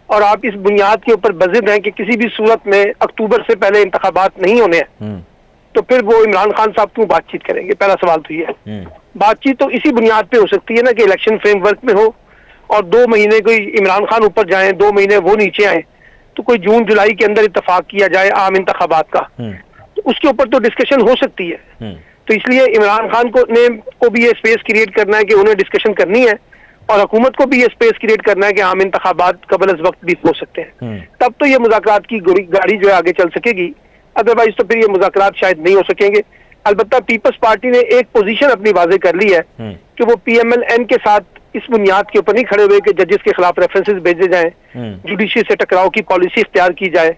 और आप इस बुनियाद के ऊपर बज़िद हैं कि किसी भी सूरत में अक्टूबर से पहले इंतखाबात नहीं होने हैं, तो फिर वो इमरान खान साहब क्यों बातचीत करेंगे? पहला सवाल तो ये है। बातचीत तो इसी बुनियाद पे हो सकती है ना कि इलेक्शन फ्रेमवर्क में हो और 2 महीने कोई इमरान खान ऊपर जाएं, 2 महीने वो नीचे आए, तो कोई जून जुलाई के अंदर इत्तेफाक किया जाए आम इंतखाबात का, तो उसके ऊपर तो डिस्कशन हो सकती है। तो इसलिए इमरान खान को भी ये स्पेस क्रिएट करना है कि उन्हें डिस्कशन करनी है, और हुकूमत को भी ये स्पेस क्रिएट करना है कि आम इंतखाबात कबल अज वक्त भी हो सकते हैं। तब तो ये मुज़ाकरात की गाड़ी जो है आगे चल सकेगी, अदरवाइज तो फिर ये मुज़ाकरात शायद नहीं हो सकेंगे। अलबत्ता पीपल्स पार्टी ने एक पोजीशन अपनी वाज़े कर ली है कि वो PMLN के साथ इस बुनियाद के ऊपर नहीं खड़े हुए कि जजेस के खिलाफ रेफरेंसेस भेजे जाएं, जुडिशरी से टकराव की पॉलिसी इख्तियार की जाए।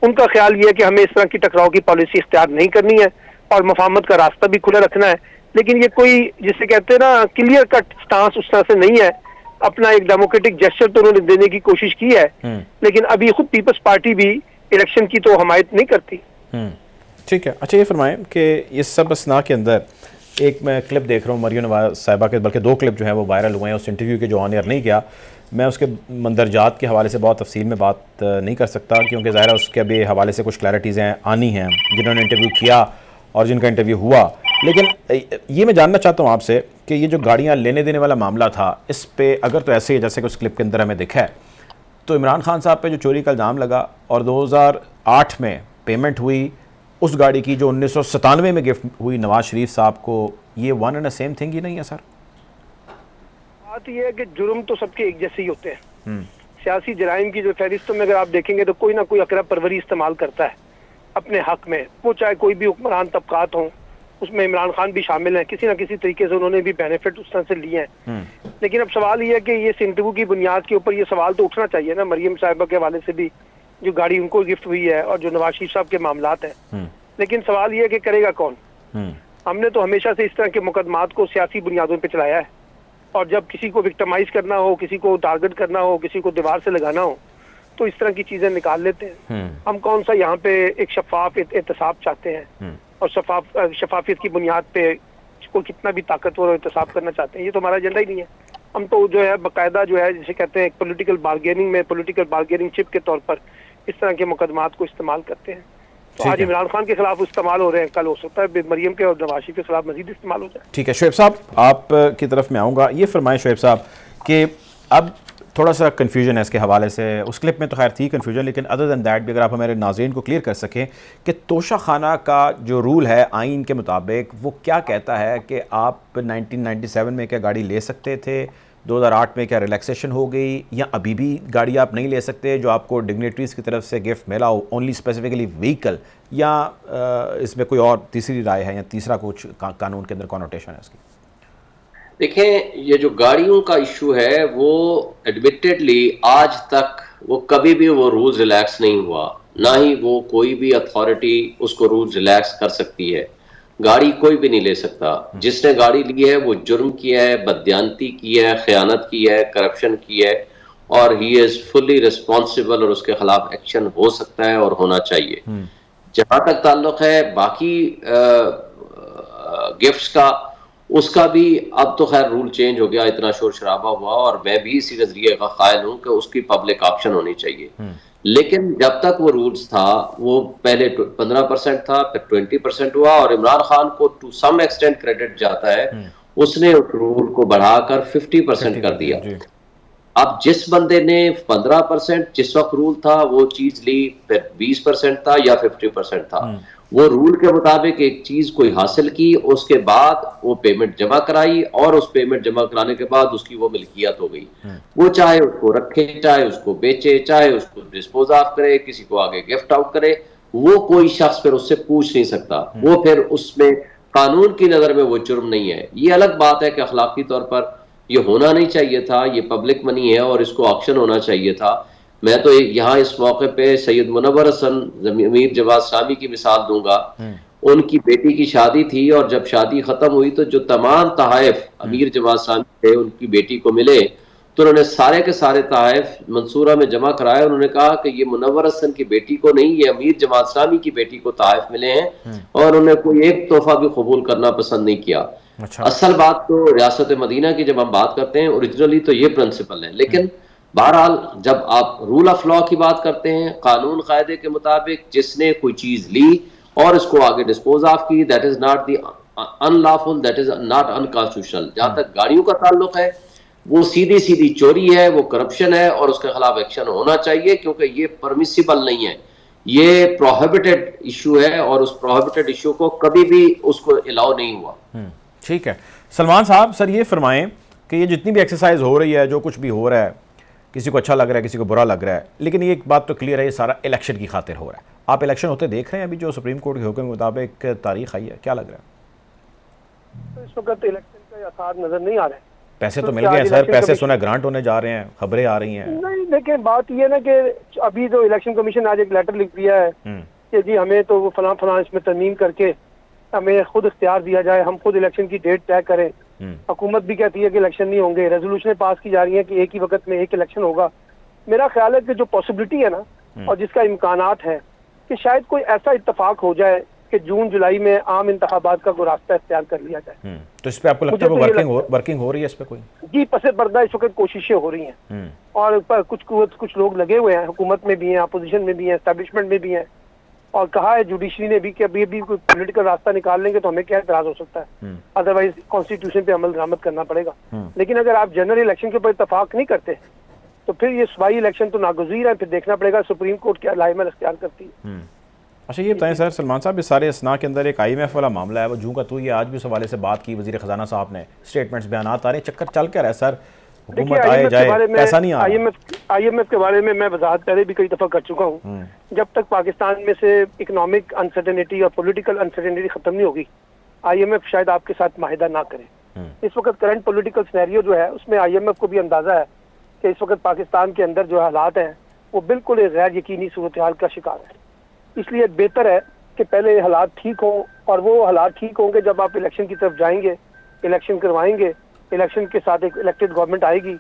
उनका ख्याल ये है कि हमें इस तरह की टकराव की पॉलिसी इख्तियार नहीं करनी है और मफाहमत का रास्ता भी खुला रखना है। लेकिन ये कोई जिसे कहते हैं ना क्लियर कट स्टांस उस तरह से नहीं है। अपना एक डेमोक्रेटिक जेस्चर तो उन्होंने देने की कोशिश की है, लेकिन अभी खुद पीपल्स पार्टी भी इलेक्शन की तो हमायत नहीं करती। ठीक है, अच्छा ये फरमाएं कि इस सब असना के अंदर एक मैं क्लिप देख रहा हूँ मरियम नवाज साहिबा के, बल्कि 2 क्लिप जो हैं वो वायरल हुए हैं उस इंटरव्यू के जो ऑन एयर नहीं किया। मैं उसके मंदरजात के हवाले से बहुत तफसील में बात नहीं कर सकता, क्योंकि ज़ाहिर है उसके अभी हवाले से कुछ क्लैरिटीज़ आनी हैं जिन्होंने इंटरव्यू किया और जिनका इंटरव्यू हुआ। लेकिन ये मैं जानना चाहता हूँ आपसे कि ये जो गाड़ियाँ लेने देने वाला मामला था, इस पे अगर तो ऐसे ही जैसे कि उस क्लिप के अंदर हमें दिखा है, तो इमरान खान साहब पे जो चोरी का इल्ज़ाम लगा और 2008 में पेमेंट हुई उस गाड़ी की जो 1997 में गिफ्ट हुई नवाज शरीफ साहब को, ये one and same thing he नहीं है सर? बात यह है कि जुर्म तो सबके एक जैसे ही होते हैं। सियासी जराइम की जो फहरिस्तों में अगर आप देखेंगे तो कोई ना कोई अकरब परवरी इस्तेमाल करता है अपने हक में, वो चाहे कोई भी हुक्मरान तबकात हों, उसमें इमरान खान भी शामिल हैं, किसी ना किसी तरीके से उन्होंने भी बेनिफिट उस तरह से लिए हैं। लेकिन अब सवाल ये है कि ये इंटरव्यू की बुनियाद के ऊपर ये सवाल तो उठना चाहिए ना मरियम साहिबा के हवाले से भी, जो गाड़ी उनको गिफ्ट हुई है और जो नवाज शरीफ साहब के मामलात हैं। लेकिन सवाल ये है कि करेगा कौन? हमने तो हमेशा से इस तरह के मुकदमात को सियासी बुनियादों पे चलाया है, और जब किसी को विक्टिमाइज करना हो, किसी को टारगेट करना हो, किसी को दीवार से लगाना हो, तो इस तरह की चीजें निकाल लेते हैं। हम कौन सा यहाँ पे एक शफाफ एहतसाब चाहते हैं, और शफाफियत की बुनियाद पे कोई कितना भी ताकतवर एहतसाब करना चाहते हैं, ये तो हमारा एजेंडा ही नहीं है। हम तो जो है बाकायदा जो है जिसे कहते हैं पॉलिटिकल बार्गेनिंग चिप के तौर पर इस तरह के मुकदमात को इस्तेमाल करते हैं। तो आज इमरान खान के खिलाफ इस्तेमाल हो रहे हैं, कल हो सकता है मरियम के और नवाज शरीफ के खिलाफ मजीद इस्तेमाल हो जाए। ठीक है, शोएब साहब आप की तरफ में आऊँगा। ये फरमाएं शोएब साहब कि अब थोड़ा सा कन्फ्यूजन है इसके हवाले से, उस क्लिप में तो खैर थी कन्फ्यूजन, लेकिन अदर दैन दैट भी अगर आप हमारे नाज़रीन को क्लियर कर सकें कि तोशा खाना का जो रूल है आइन के मुताबिक वो क्या कहता है कि आप 1997 में क्या गाड़ी ले सकते थे, 2008 में क्या रिलैक्सेशन हो गई, या अभी भी गाड़ी आप नहीं ले सकते जो आपको डिग्नेटरीज़ की तरफ से गिफ्ट मिला हो, ओनली स्पेसिफिकली व्हीकल, या इसमें कोई और तीसरी राय है या तीसरा कुछ कानून के अंदर कॉनोटेशन है इसकी? देखें, ये जो गाड़ियों का इशू है वो एडमिटेडली आज तक वो कभी भी वो रूल्स रिलैक्स नहीं हुआ, ना ही वो कोई भी अथॉरिटी उसको रूल्स रिलैक्स कर सकती है। गाड़ी कोई भी नहीं ले सकता। जिसने गाड़ी ली है वो जुर्म किया है, बददियानती की है, खयानत की है, करप्शन की है, और ही इज फुली रिस्पॉन्सिबल, और उसके खिलाफ एक्शन हो सकता है और होना चाहिए। जहां तक ताल्लुक है बाकी गिफ्ट्स का, उसका भी अब तो खैर रूल चेंज हो गया, इतना शोर शराबा हुआ, और मैं भी इसी नजरिए का कायल हूं कि उसकी पब्लिक ऑप्शन होनी चाहिए। लेकिन जब तक वो रूल्स था वो पहले 15% था, फिर 20% हुआ, और इमरान खान को टू सम एक्सटेंट क्रेडिट जाता है, उसने उस रूल को बढ़ाकर 50% कर दिया। अब जिस बंदे ने 15% जिस वक्त रूल था वो चीज ली, फिर 20% था या 50% था, वो रूल के मुताबिक एक चीज कोई हासिल की, उसके बाद वो पेमेंट जमा कराई, और उस पेमेंट जमा कराने के बाद उसकी वो मिल्कियत हो गई। वो चाहे उसको रखे, चाहे उसको बेचे, चाहे उसको डिस्पोज ऑफ करे, किसी को आगे गिफ्ट आउट करे, वो कोई शख्स फिर उससे पूछ नहीं सकता। वो फिर उसमें कानून की नजर में वो जुर्म नहीं है। ये अलग बात है कि अखलाकी तौर पर ये होना नहीं चाहिए था, ये पब्लिक मनी है और इसको ऑक्शन होना चाहिए था। मैं तो यहाँ इस मौके पे सैयद मुनव्वर हसन अमीर जवाद सामी की मिसाल दूंगा। उनकी बेटी की शादी थी, और जब शादी खत्म हुई तो जो तमाम तहाइफ अमीर जवाद सामी थे उनकी बेटी को मिले, तो उन्होंने सारे के सारे तहाइफ मंसूरा में जमा कराए। उन्होंने कहा कि ये मुनव्वर हसन की बेटी को नहीं, ये अमीर जवाद सामी की बेटी को तहाइफ मिले हैं, और उन्हें कोई एक तोहफा भी कबूल करना पसंद नहीं किया। अच्छा। असल बात तो रियासत मदीना की जब हम बात करते हैं ओरिजिनली तो ये प्रिंसिपल है, लेकिन बहरहाल जब आप रूल ऑफ लॉ की बात करते हैं, कानून कायदे के मुताबिक जिसने कोई चीज ली और इसको आगे डिस्पोज ऑफ की, that is not the unlawful, that is not unconstitutional. जहां तक गाड़ियों का ताल्लुक है, वो सीधी सीधी चोरी है, वो करप्शन है और उसके खिलाफ एक्शन होना चाहिए, क्योंकि ये परमिसिबल नहीं है, ये प्रोहिबिटेड इशू है और उस प्रोहिबिटेड इशू को कभी भी उसको अलाउ नहीं हुआ। ठीक है सलमान साहब, सर ये फरमाएं कि ये जितनी भी एक्सरसाइज हो रही है, जो कुछ भी हो रहा है, किसी को अच्छा लग रहा है, किसी को बुरा लग रहा है, लेकिन ये एक बात तो क्लियर है, ये सारा इलेक्शन की खातिर हो रहा है। आप इलेक्शन होते देख रहे हैं, अभी जो सुप्रीम कोर्ट के हुक्म के मुताबिक तारीख आई है, क्या लग रहा है? तो इस वक्त इलेक्शन के आसार नजर नहीं आ रहे। पैसे तो मिल गए सर, पैसे सुना ग्रांट होने जा रहे हैं, खबरें आ रही हैं। नहीं, देखिए बात ये ना कि अभी तो इलेक्शन कमीशन आज एक लेटर लिख दिया है कि जी हमें तो फलां फलां इसमें तरमीम करके हमें खुद इख्तियार दिया जाए, हम खुद इलेक्शन की डेट तय करें। हुकूमत भी कहती है कि इलेक्शन नहीं होंगे, रेजोल्यूशन पास की जा रही है कि एक ही वक्त में एक इलेक्शन होगा। मेरा ख्याल है कि जो पॉसिबिलिटी है ना और जिसका इम्कानात है कि शायद कोई ऐसा इत्तेफाक हो जाए कि जून जुलाई में आम इंतखाबात का कोई रास्ता इख्तियार कर लिया जाए। तो इस पे आपको लगता है वो वर्किंग हो रही है इस पे कोई? जी, पसे पर्दा इस वक्त कोशिशें हो रही हैं और कुछ लोग लगे हुए हैं, हुकूमत में भी हैं, अपोजिशन में भी हैं, एस्टैब्लिशमेंट में भी हैं, और कहा है जुडिशरी ने भी कि अभी भी कोई पॉलिटिकल रास्ता निकाल लेंगे तो हमें क्या एतराज हो सकता है, अदरवाइज कॉन्स्टिट्यूशन पे अमल दरामद करना पड़ेगा। लेकिन अगर आप जनरल इलेक्शन के ऊपर इतफाक नहीं करते तो फिर ये सूबाई इलेक्शन तो नागुज़ीर है, फिर देखना पड़ेगा सुप्रीम कोर्ट क्या लाइमल इख्तियार करती है। अच्छा ये बताएं सर सलमान साहब, इस सारे असना के अंदर एक IMF वाला मामला है, वो जूँ का तू ये आज भी उस हवाले से बात की वज़ीर ख़जाना साहब ने, स्टेटमेंट्स बयान आ रहे, चक्कर चल क्या रहा है सर? हुकूमत आए जाए, पैसा नहीं आ रहा। IMF के बारे में मैं वजाहत पहले भी कई दफ़ा कर चुका हूँ। जब तक पाकिस्तान में से इकोनॉमिक अनसर्टेनिटी और पॉलिटिकल अनसर्टेनिटी खत्म नहीं होगी, IMF शायद आपके साथ माहिदा ना करे। इस वक्त करंट पॉलिटिकल सिनेरियो जो है उसमें IMF को भी अंदाजा है कि इस वक्त पाकिस्तान के अंदर जो हालात हैं वो बिल्कुल एक गैर यकीनी सूरत हाल का शिकार है। इसलिए बेहतर है कि पहले हालात ठीक हों, और वो हालात ठीक होंगे जब आप इलेक्शन की तरफ जाएंगे, इलेक्शन करवाएंगे, इलेक्शन के साथ एक इलेक्टेड गवर्नमेंट आएगी,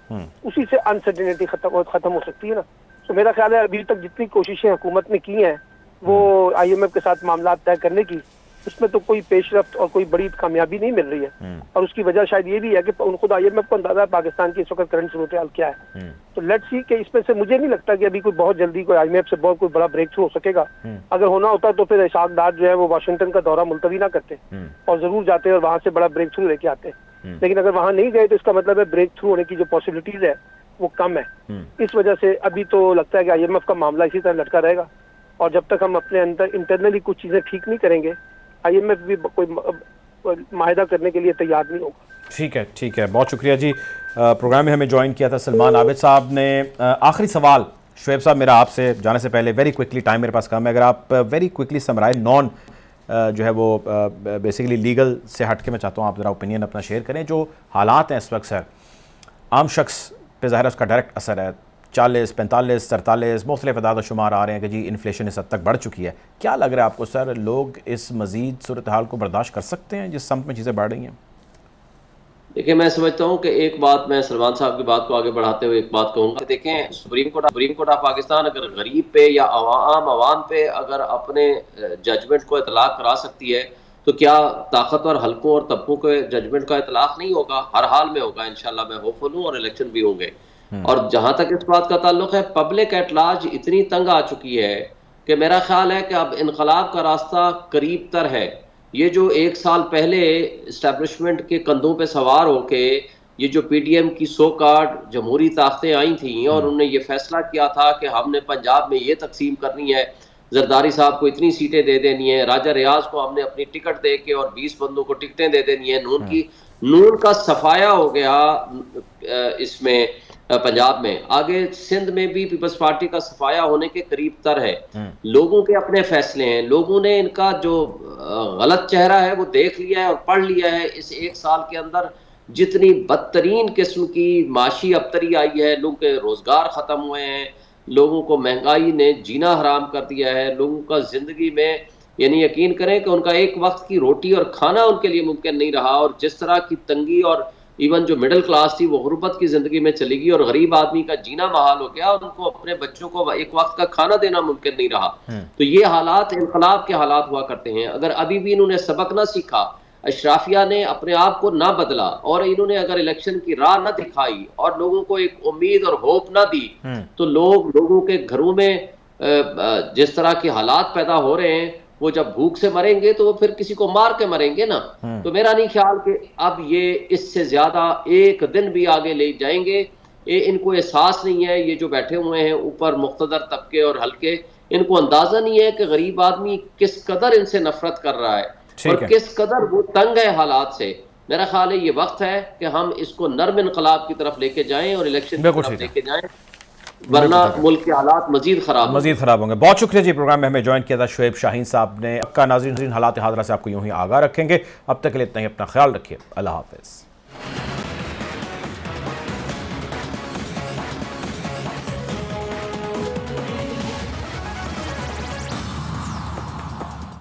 उसी से अनसर्टेनिटी खत्म हो सकती है ना। तो मेरा ख्याल है अभी तक जितनी कोशिशें हुकूमत ने की हैं वो IMF के साथ मामला तय करने की, उसमें तो कोई पेशरफ्त और कोई बड़ी कामयाबी नहीं मिल रही है। और उसकी वजह शायद ये भी है कि खुद IMF को अंदाजा है पाकिस्तान की इस वक्त करंट सूरत हाल क्या है। तो लेट्स सी कि इसमें से मुझे नहीं लगता कि अभी कोई बहुत जल्दी कोई IMF से बहुत कोई बड़ा ब्रेक थ्रू हो सकेगा। अगर होना होता तो फिर इशाक डार जो है वो वाशिंगटन का दौरा मुलतवी ना करते और जरूर जाते और वहां से बड़ा ब्रेक थ्रू लेके आते। लेकिन अगर वहां नहीं गए तो इसका मतलब है ब्रेक थ्रू होने की जो पॉसिबिलिटीज है वो कम है। इस वजह से अभी तो लगता है कि IMF का मामला इसी तरह लटका रहेगा, और जब तक हम अपने अंदर इंटरनली कुछ चीजें ठीक नहीं करेंगे IMF भी कोई माहिदा करने के लिए तैयार नहीं होगा। ठीक है, बहुत शुक्रिया जी। प्रोग्राम में हमें ज्वाइन किया था सलमान आबिद साहब ने। आखिरी सवाल शुएब साहब मेरा आपसे जाने से पहले, वेरी क्विकली, टाइम मेरे पास कम है, अगर आप वेरी क्विकली समराइज नॉन जो है वो बेसिकली लीगल से हट के मैं चाहता हूँ आप ज़रा ओपिनियन अपना शेयर करें। जो हालात हैं इस वक्त सर, आम शख्स पे ज़ाहिर है उसका डायरेक्ट असर है, 40, 45, 47 मुख्तलिफ अदाद शुमार आ रहे हैं कि जी इन्फ्लेशन इस हद तक बढ़ चुकी है। क्या लग रहा है आपको सर, लोग इस मज़ीद सूरत हाल को बर्दाश्त कर सकते हैं जिस समत में चीज़ें बढ़ रही हैं? देखिए, मैं समझता हूँ कि एक बात, मैं सलमान साहब की बात को आगे बढ़ाते हुए एक बात कहूँगा। देखें, सुप्रीम कोर्ट ऑफ पाकिस्तान अगर गरीब पे या आम आवाम पे अगर अपने जजमेंट को इतलाक करा सकती है तो क्या ताकतवर हलकों और तबकों के जजमेंट का इतलाक नहीं होगा? हर हाल में होगा इंशाल्लाह। मैं होपफुल हूँ और इलेक्शन भी होंगे। और जहां तक इस बात का ताल्लुक है, पब्लिक एट लार्ज इतनी तंग आ चुकी है कि मेरा ख्याल है कि अब इनकलाब का रास्ता करीब तर है। ये जो एक साल पहले इस्टेब्लिशमेंट के कंधों पे सवार होके ये जो PDM की सो कार्ड जमहूरी ताकतें आई थी और उन्होंने ये फैसला किया था कि हमने पंजाब में ये तकसीम करनी है, जरदारी साहब को इतनी सीटें दे देनी है, राजा रियाज को हमने अपनी टिकट दे के और 20 बंदों को टिकटें दे देनी है, नून का सफाया हो गया इसमें पंजाब में। आगे सिंध में भी पीपल्स पार्टी का सफाया होने के करीब तर है। लोगों के अपने फैसले हैं, लोगों ने इनका जो गलत चेहरा है वो देख लिया है और पढ़ लिया है। इस एक साल के अंदर जितनी बदतरीन किस्म की माशी अबतरी आई है, लोगों के रोजगार खत्म हुए हैं, लोगों को महंगाई ने जीना हराम कर दिया है, लोगों का जिंदगी में यानी यकीन करें कि उनका एक वक्त की रोटी और खाना उनके लिए मुमकिन नहीं रहा। और जिस तरह की तंगी और इवन जो मिडिल क्लास थी वो गुर्बत की जिंदगी में चली गई और गरीब आदमी का जीना महाल हो गया, उनको अपने बच्चों को एक वक्त का खाना देना मुमकिन नहीं रहा। तो ये हालात इनकलाब के हालात हुआ करते हैं। अगर अभी भी इन्होंने सबक ना सीखा, अशराफिया ने अपने आप को ना बदला और इन्होंने अगर इलेक्शन की राह ना दिखाई और लोगों को एक उम्मीद और होप ना दी, तो लोगों के घरों में जिस तरह के हालात पैदा हो रहे हैं वो जब भूख से मरेंगे तो वो फिर किसी को मार के मरेंगे ना। तो मेरा नहीं ख्याल कि अब ये इससे ज्यादा एक दिन भी आगे ले जाएंगे। ये इनको एहसास नहीं है, ये जो बैठे हुए हैं ऊपर मुख्तदर तबके और हल्के, इनको अंदाजा नहीं है कि गरीब आदमी किस कदर इनसे नफरत कर रहा है और किस कदर वो तंग है हालात से। मेरा ख्याल है ये वक्त है कि हम इसको नर्म इनकलाब की तरफ लेके जाएं और इलेक्शन की तरफ लेके जाएं, वरना मुल्क के हालात मजीद खराब होंगे। बहुत शुक्रिया जी, प्रोग्राम में हमें ज्वाइन किया था शुएब शाहीन साहब ने। आपका नाज़रीन हालात हादरा से आपको यूं ही आगाह रखेंगे। अब तक के लिए इतना ही, अपना ख्याल रखिए। अल्लाह हाफिज़।